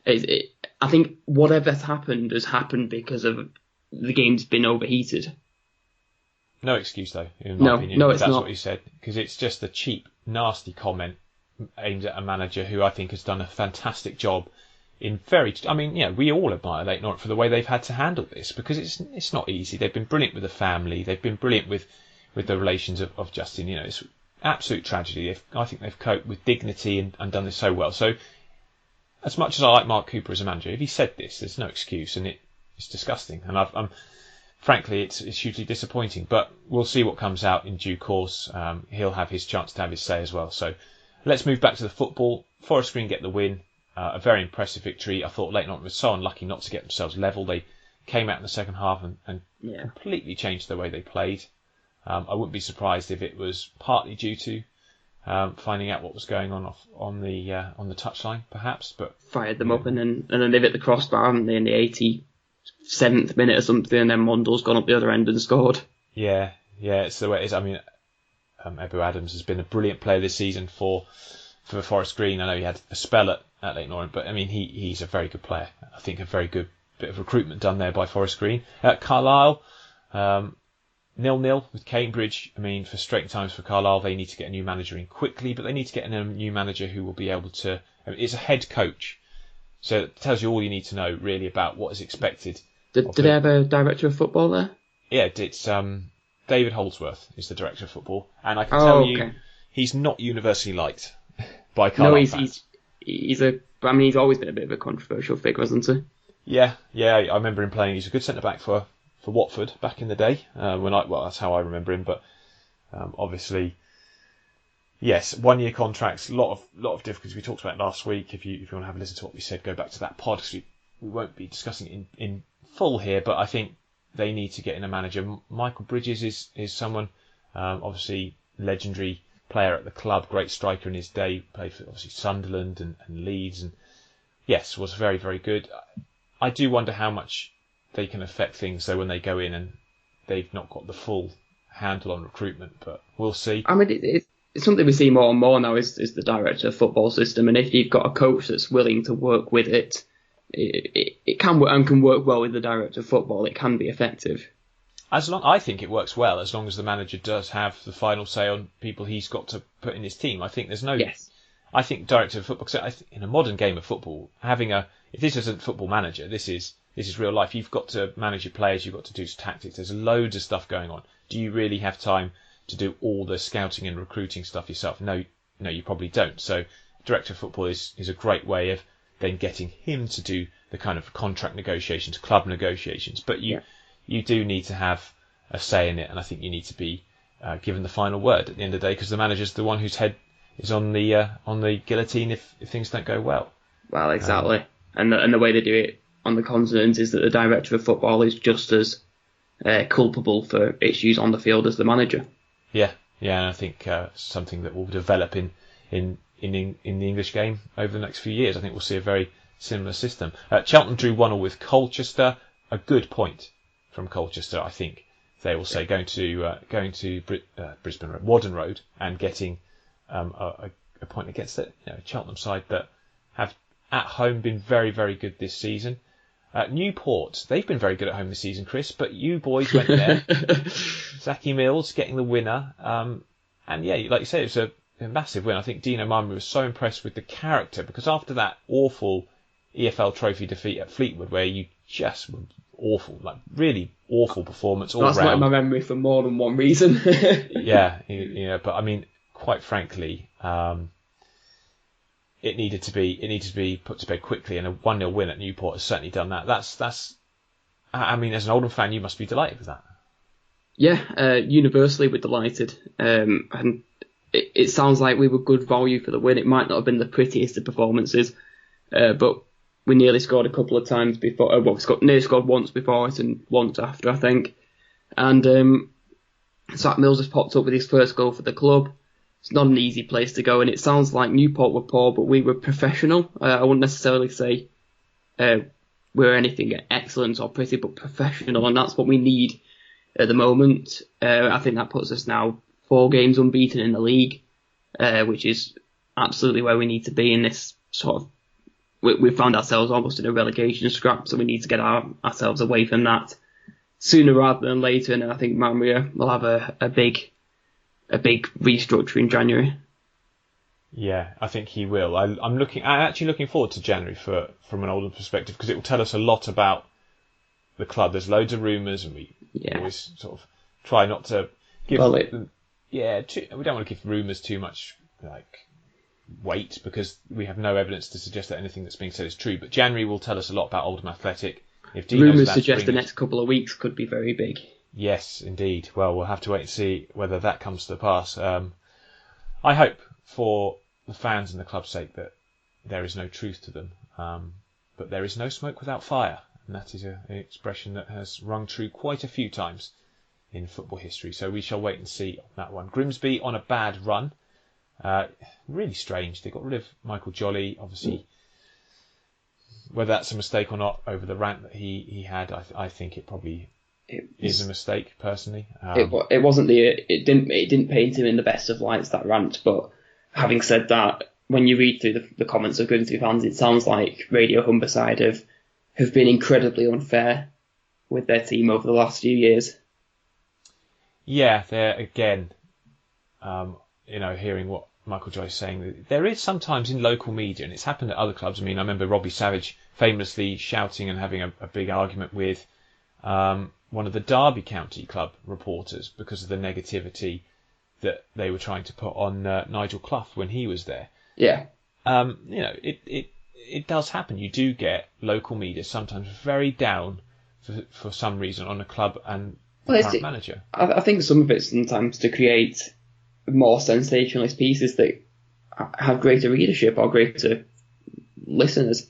I think whatever's happened has happened because of the game's been overheated. No excuse though, in my opinion. No, it's that's not. What he said, because it's just a cheap, nasty comment aimed at a manager who I think has done a fantastic job in we all admire Leyton Orient for the way they've had to handle this, because it's not easy. They've been brilliant with the family. They've been brilliant with the relations of Justin. It's absolute tragedy. I think they've coped with dignity and done this so well. So, as much as I like Mark Cooper as a manager, if he said this, there's no excuse, and it's disgusting. And frankly, it's hugely disappointing. But we'll see what comes out in due course. He'll have his chance to have his say as well. So let's move back to the football. Forest Green get the win. A very impressive victory. I thought Leyton Orient was so unlucky not to get themselves level. They came out in the second half and completely changed the way they played. I wouldn't be surprised if it was partly due to finding out what was going on on the touchline, perhaps. But fired them up, and then they've hit the crossbar, haven't they, in the 87th minute or something, and then Mondle's gone up the other end and scored. Yeah, it's the way it is. I mean, Ebu Adams has been a brilliant player this season for Forest Green. I know he had a spell at Leyton Orient, but I mean, he's a very good player. I think a very good bit of recruitment done there by Forest Green. Carlisle, 0-0 with Cambridge. I mean, frustrating times for Carlisle. They need to get a new manager in quickly, but they need to get a new manager who will be able to... it's a head coach, so it tells you all you need to know, really, about what is expected. Did they have a director of football there? Yeah, it's David Holdsworth is the director of football, and I can tell you he's not universally liked by Carlisle fans. He's always been a bit of a controversial figure, hasn't he? Yeah, I remember him playing. He's a good centre-back for Watford back in the day. That's how I remember him. But obviously, yes, 1-year contracts, a lot of difficulties. We talked about it last week. If you want to have a listen to what we said, go back to that pod, because we won't be discussing it in full here. But I think they need to get in a manager. Michael Bridges is someone, obviously legendary player at the club, great striker in his day, played for obviously Sunderland and Leeds, and yes, was very, very good. I do wonder how much they can affect things though when they go in and they've not got the full handle on recruitment, but we'll see. I mean, it's something we see more and more now is the director of football system, and if you've got a coach that's willing to work with it, it can work, and can work well with the director of football. It can be effective. I think it works well as long as the manager does have the final say on people he's got to put in his team. I think there's no. Yes. I think director of football, because in a modern game of football, if this isn't football manager, this is real life. You've got to manage your players. You've got to do tactics. There's loads of stuff going on. Do you really have time to do all the scouting and recruiting stuff yourself? No, you probably don't. So director of football is a great way of then getting him to do the kind of contract negotiations, club negotiations. But you do need to have a say in it, and I think you need to be given the final word at the end of the day, because the manager's the one whose head is on the guillotine if things don't go well. Well, exactly. And the way they do it on the continent is that the director of football is just as culpable for issues on the field as the manager. Yeah, and I think something that will develop in the English game over the next few years. I think we'll see a very similar system. Cheltenham drew 1-1 with Colchester. A good point from Colchester, I think. They will say going to Brisbane Road, Warden Road, and getting a point against the Cheltenham side that have at home been very, very good this season. Newport, they've been very good at home this season, Chris, but you boys went there. Zachy Mills getting the winner. And yeah, like you said, it was a massive win. I think Dino Mummy was so impressed with the character, because after that awful EFL Trophy defeat at Fleetwood, where you just were awful, like really awful performance all round. That's like my memory for more than one reason. Yeah, but I mean, quite frankly, it needed to be put to bed quickly, and a 1-0 win at Newport has certainly done that. That's. I mean, as an Oldham fan, you must be delighted with that. Yeah, universally we're delighted. And it sounds like we were good value for the win. It might not have been the prettiest of performances, but we nearly scored a couple of times before. Nearly scored once before it and once after, I think. And Zach Mills has popped up with his first goal for the club. It's not an easy place to go, and it sounds like Newport were poor, but we were professional. I wouldn't necessarily say we're anything excellent or pretty, but professional, and that's what we need at the moment. I think that puts us now 4 games unbeaten in the league, which is absolutely where we need to be in this sort of. We found ourselves almost in a relegation scrap, so we need to get ourselves away from that sooner rather than later. And I think Maria will have a big restructure in January. Yeah, I think he will. I'm actually looking forward to January from an Oldham perspective, because it will tell us a lot about the club. There's loads of rumours, and we always sort of try not to give. We don't want to give rumours too much weight, because we have no evidence to suggest that anything that's being said is true. But January will tell us a lot about Oldham Athletic. If rumours suggest the next couple of weeks could be very big. Yes, indeed. Well, we'll have to wait and see whether that comes to pass. I hope, for the fans and the club's sake, that there is no truth to them. But there is no smoke without fire, and that is an expression that has rung true quite a few times in football history. So we shall wait and see on that one. Grimsby on a bad run. Really strange. They got rid of Michael Jolly, obviously. Whether that's a mistake or not, over the rant that he had, I think it probably is a mistake, personally. It wasn't it didn't paint him in the best of lights, that rant. But having said that, when you read through the comments of Grimsby fans, it sounds like Radio Humberside have been incredibly unfair with their team over the last few years. Yeah, they're again, hearing what Michael Joyce saying, there is sometimes in local media, and it's happened at other clubs. I mean, I remember Robbie Savage famously shouting and having a big argument with one of the Derby County Club reporters because of the negativity that they were trying to put on Nigel Clough when he was there. Yeah. It does happen. You do get local media sometimes very down for some reason on a club and the current manager. I think some of it's sometimes to create more sensationalist pieces that have greater readership or greater listeners.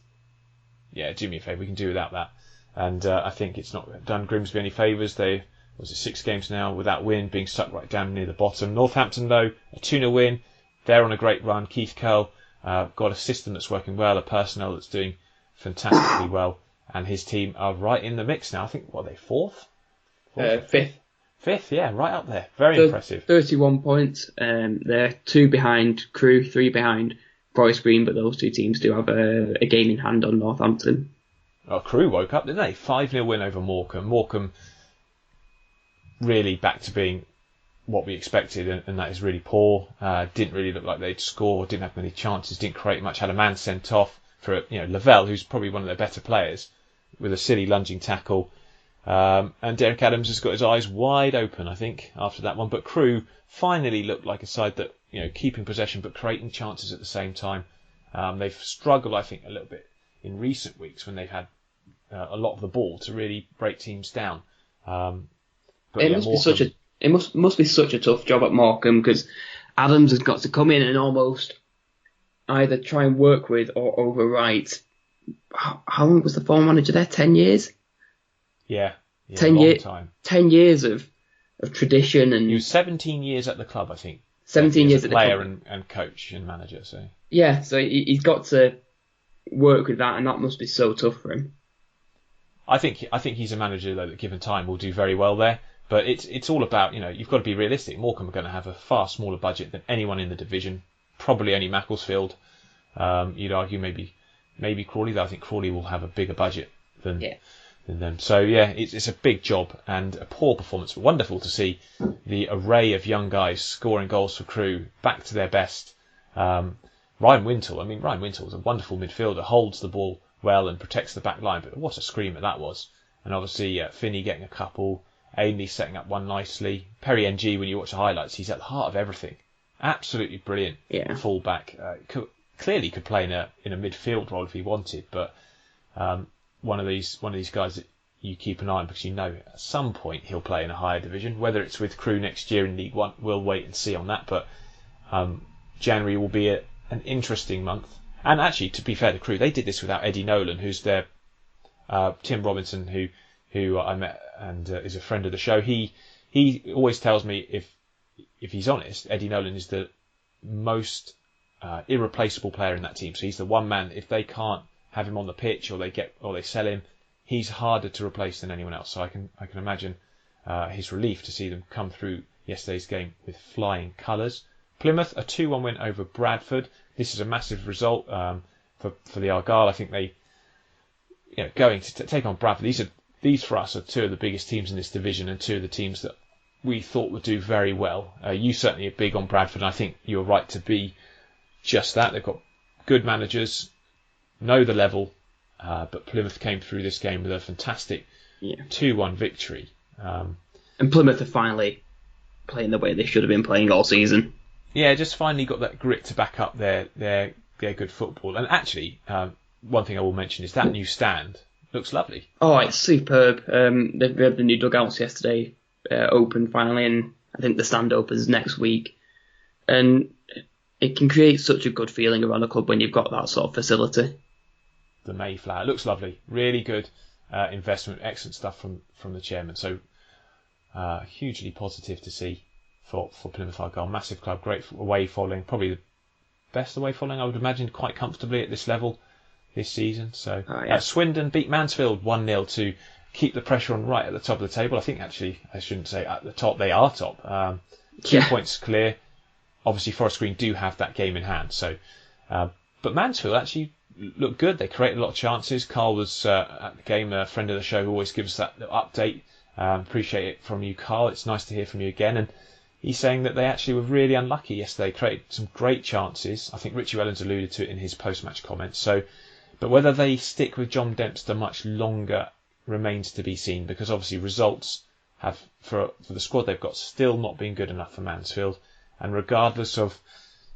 Yeah, do me a favour, we can do without that. And I think it's not done Grimsby any favours. They 6 games now without win, being stuck right down near the bottom. Northampton, though, a 2-0 win. They're on a great run. Keith Curl got a system that's working well, a personnel that's doing fantastically well, and his team are right in the mix now. I think, what are they, 4th? Fifth. Fifth, yeah, right up there. Very impressive. 31 points. They're 2 behind Crewe, 3 behind Forest Green, but those 2 teams do have a game in hand on Northampton. Oh, Crewe woke up, didn't they? 5-0 win over Morecambe. Morecambe really back to being what we expected, and that is really poor. Didn't really look like they'd score, didn't have many chances, didn't create much, had a man sent off for Lavelle, who's probably one of their better players, with a silly lunging tackle. And Derek Adams has got his eyes wide open, I think, after that one. But Crewe finally looked like a side that, keeping possession but creating chances at the same time. They've struggled, I think, a little bit in recent weeks when they've had a lot of the ball to really break teams down. It must be such a tough job at Morecambe, because Adams has got to come in and almost either try and work with or overwrite. How long was the former manager there? 10 years? Yeah, 10 years of tradition, and he was 17 years at the club, I think. 17 years as a player and coach and manager. So yeah, so he's got to work with that, and that must be so tough for him. I think he's a manager though that, given time, will do very well there. But it's all about, you've got to be realistic. Morecambe are going to have a far smaller budget than anyone in the division. Probably only Macclesfield. You'd argue maybe Crawley, though I think Crawley will have a bigger budget than them. So yeah, it's a big job and a poor performance. Wonderful to see the array of young guys scoring goals for Crewe back to their best. Ryan Wintle is a wonderful midfielder, holds the ball well and protects the back line, but what a screamer that was. And obviously Finney getting a couple, Ainley setting up one nicely. Perry NG, when you watch the highlights, he's at the heart of everything. Absolutely brilliant fullback. clearly could play in a midfield role if he wanted, but one of these guys that you keep an eye on, because you know at some point he'll play in a higher division. Whether it's with Crewe next year in League One, we'll wait and see on that. But January will be an interesting month. And actually, to be fair to Crewe, they did this without Eddie Nolan, who's their Tim Robinson, who I met and is a friend of the show. He always tells me, if he's honest, Eddie Nolan is the most irreplaceable player in that team. So he's the one man. If they can't have him on the pitch or they sell him, he's harder to replace than anyone else. So I can imagine his relief to see them come through yesterday's game with flying colours. Plymouth, a 2-1 win over Bradford. This is a massive result for the Argyle. I think they, going to take on Bradford. These for us are two of the biggest teams in this division and two of the teams that we thought would do very well. You certainly are big on Bradford, and I think you're right to be just that. They've got good managers, know the level, but Plymouth came through this game with a fantastic 2-1 victory. And Plymouth are finally playing the way they should have been playing all season. Yeah, just finally got that grit to back up their good football. And actually, one thing I will mention is that new stand looks lovely. Oh, it's superb. They've had the new dugouts yesterday open finally, and I think the stand opens next week. And it can create such a good feeling around a club when you've got that sort of facility. The Mayflower looks lovely. Really good investment. Excellent stuff from the chairman. So hugely positive to see for Plymouth Argyle. Massive club, great away following. Probably the best away following, I would imagine, quite comfortably at this level this season. So Swindon beat Mansfield 1-0 to keep the pressure on right at the top of the table. I think actually, I shouldn't say at the top, they are top. 2 points clear. Obviously, Forest Green do have that game in hand. So, but Mansfield actually looked good. They created a lot of chances. Carl was at the game, a friend of the show who always gives us that little update. Appreciate it from you, Carl. It's nice to hear from you again. And he's saying that they actually were really unlucky yesterday. Created some great chances. I think Richie Wellens alluded to it in his post-match comments. So, but whether they stick with John Dempster much longer remains to be seen, because obviously results have, for the squad they've got, still not been good enough for Mansfield. And regardless of,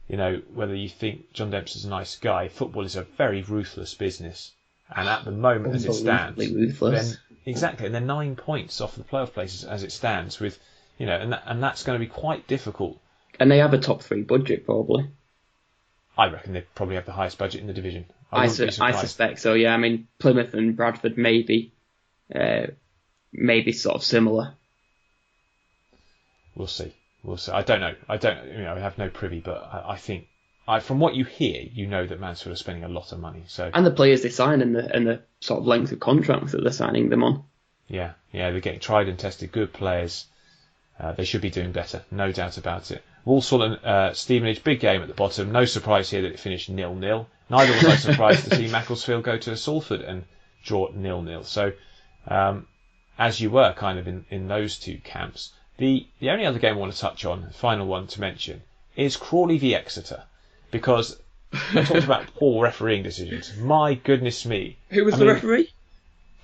whether you think John Dempster's a nice guy, football is a very ruthless business. And at the moment, as it stands, and they're 9 points off the playoff places as it stands, with, and that's going to be quite difficult. And they have a top 3 budget, probably. I reckon they probably have the highest budget in the division. I suspect so. Yeah, I mean Plymouth and Bradford maybe sort of similar. We'll see. I don't know. I have no privy, but I think, from what you hear, that Mansfield are spending a lot of money. So, and the players they sign and the sort of length of contracts that they're signing them on. Yeah, they're getting tried and tested, good players. They should be doing better, no doubt about it. Walsall and Stevenage, big game at the bottom. No surprise here that it finished 0-0. Neither was I surprised to see Macclesfield go to Salford and draw 0-0. So, as you were kind of in those two camps. The only other game I want to touch on, final one to mention, is Crawley v Exeter. Because we talked about poor refereeing decisions. My goodness me. Who was the referee?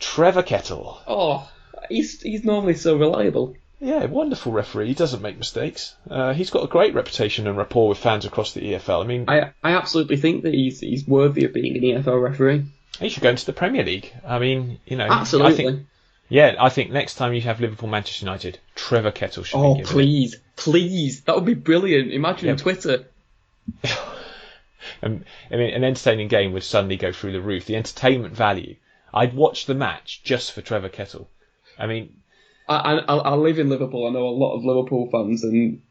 Trevor Kettle. Oh, he's normally so reliable. Yeah, wonderful referee. He doesn't make mistakes. He's got a great reputation and rapport with fans across the EFL. I mean, I absolutely think that he's worthy of being an EFL referee. He should go into the Premier League. I mean, Absolutely. I think next time you have Liverpool Manchester United, Trevor Kettle should be given please. That would be brilliant. Imagine Twitter. An entertaining game would suddenly go through the roof. The entertainment value. I'd watch the match just for Trevor Kettle. I mean, I live in Liverpool. I know a lot of Liverpool fans, and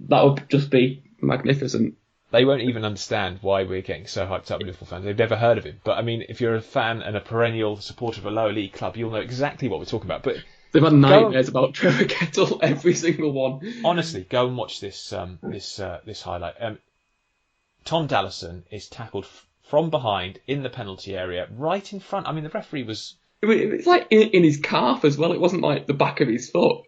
that would just be magnificent. They won't even understand why we're getting so hyped up with Liverpool fans. They've never heard of him. But I mean, if you're a fan and a perennial supporter of a lower league club, you'll know exactly what we're talking about. But they've had nightmares about Trevor Kettle, every single one. Honestly, go and watch this highlight. Tom Dallison is tackled from behind in the penalty area, right in front. I mean, the referee was... It's like in his calf as well. It wasn't like the back of his foot.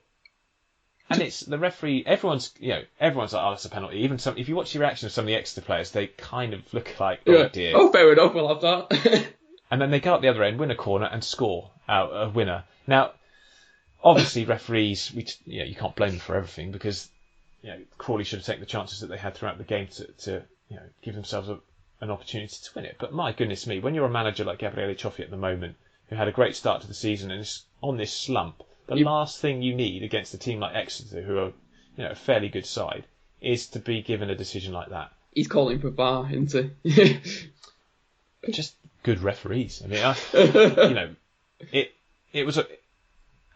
And it's the referee. Everyone's like, oh, that's a penalty. Even if you watch the reaction of some of the Exeter players, they kind of look like, oh dear. Oh, fair enough. We'll have that. And then they go up the other end, win a corner, and score out a winner. Now, obviously, referees, you can't blame them for everything, because Crawley should have taken the chances that they had throughout the game to give themselves an opportunity to win it. But my goodness me, when you're a manager like Gabriele Cioffi at the moment, who had a great start to the season and is on this slump, the last thing you need against a team like Exeter, who are a fairly good side, is to be given a decision like that. He's calling for VAR, isn't he? Just good referees. I mean, it was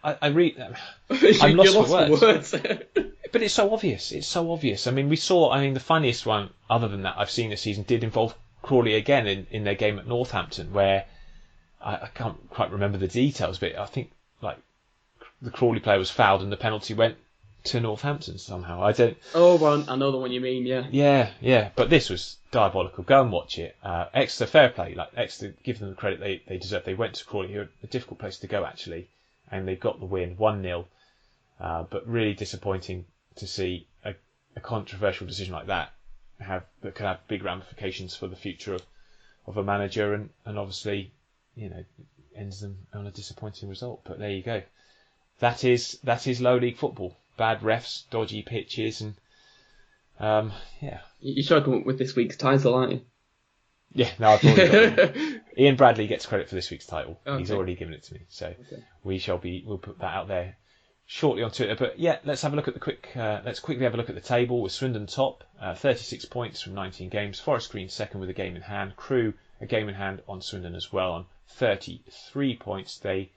I'm lost for words. But it's so obvious. It's so obvious. I mean, the funniest one, other than that, I've seen this season did involve Crawley again in their game at Northampton, where I can't quite remember the details, but I think the Crawley player was fouled and the penalty went to Northampton somehow. I don't. Oh, well, I know the one you mean. Yeah. Yeah. But this was diabolical. Go and watch it. Exeter, fair play. Exeter, give them the credit they deserve. They went to Crawley, a difficult place to go actually, and they got the win, 1-0. But really disappointing to see a controversial decision like that could have big ramifications for the future of a manager, and obviously, ends them on a disappointing result. But there you go. That is low league football. Bad refs, dodgy pitches, and yeah. You're struggling with this week's title, aren't you? Yeah, no, I've already got it. Ian Bradley gets credit for this week's title. Okay. He's already given it to me, so we'll put that out there shortly on Twitter. But yeah, let's quickly have a look at the table with Swindon top, 36 points from 19 games. Forest Green second with a game in hand. Crewe a game in hand on Swindon as well on 33 points. They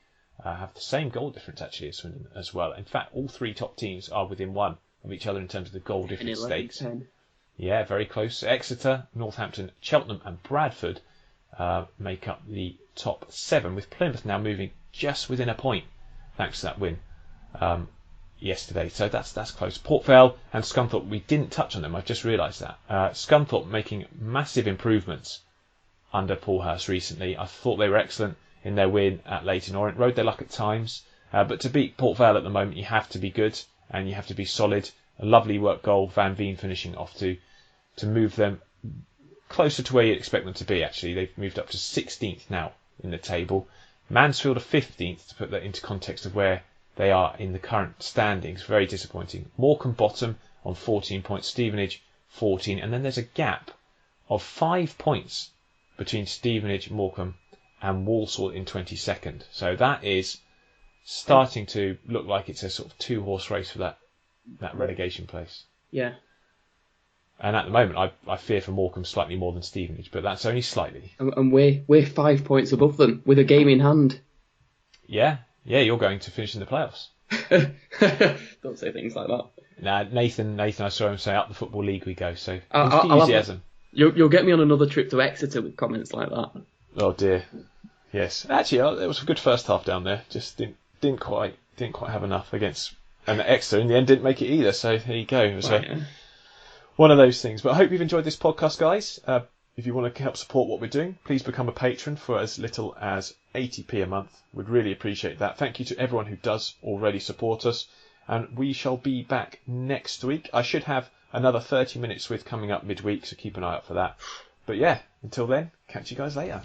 have the same goal difference actually as Swindon as well. In fact, all three top teams are within one of each other in terms of the goal difference stakes. 10. Yeah, very close. Exeter, Northampton, Cheltenham and Bradford make up the top 7, with Plymouth now moving just within a point thanks to that win yesterday. So that's close. Port Vale and Scunthorpe, we didn't touch on them. I've just realised that. Scunthorpe making massive improvements under Paul Hurst recently. I thought they were excellent in their win at Leyton Orient. Rode their luck at times. But to beat Port Vale at the moment, you have to be good and you have to be solid. A lovely work goal, Van Veen finishing off to move them closer to where you'd expect them to be, actually. They've moved up to 16th now in the table. Mansfield are 15th, to put that into context of where they are in the current standings. Very disappointing. Morecambe bottom on 14 points, Stevenage 14, and then there's a gap of 5 points between Stevenage, Morecambe and Walsall in 22nd. So that is starting to look like it's a sort of 2-horse race for that relegation place. Yeah. And at the moment, I fear for Morecambe slightly more than Stevenage, but that's only slightly. And we're 5 points above them with a game in hand. Yeah, you're going to finish in the playoffs. Don't say things like that. Nah, Nathan, I saw him say up the Football League we go, so enthusiasm. You'll get me on another trip to Exeter with comments like that. Oh dear. Yes. Actually, it was a good first half down there. Just didn't quite have enough against, and Exeter in the end didn't make it either. So there you go. It was one of those things. But I hope you've enjoyed this podcast, guys. If you want to help support what we're doing, please become a patron for as little as 80p a month. We'd really appreciate that. Thank you to everyone who does already support us. And we shall be back next week. I should have another 30 minutes with coming up midweek, so keep an eye out for that. But yeah, until then, catch you guys later.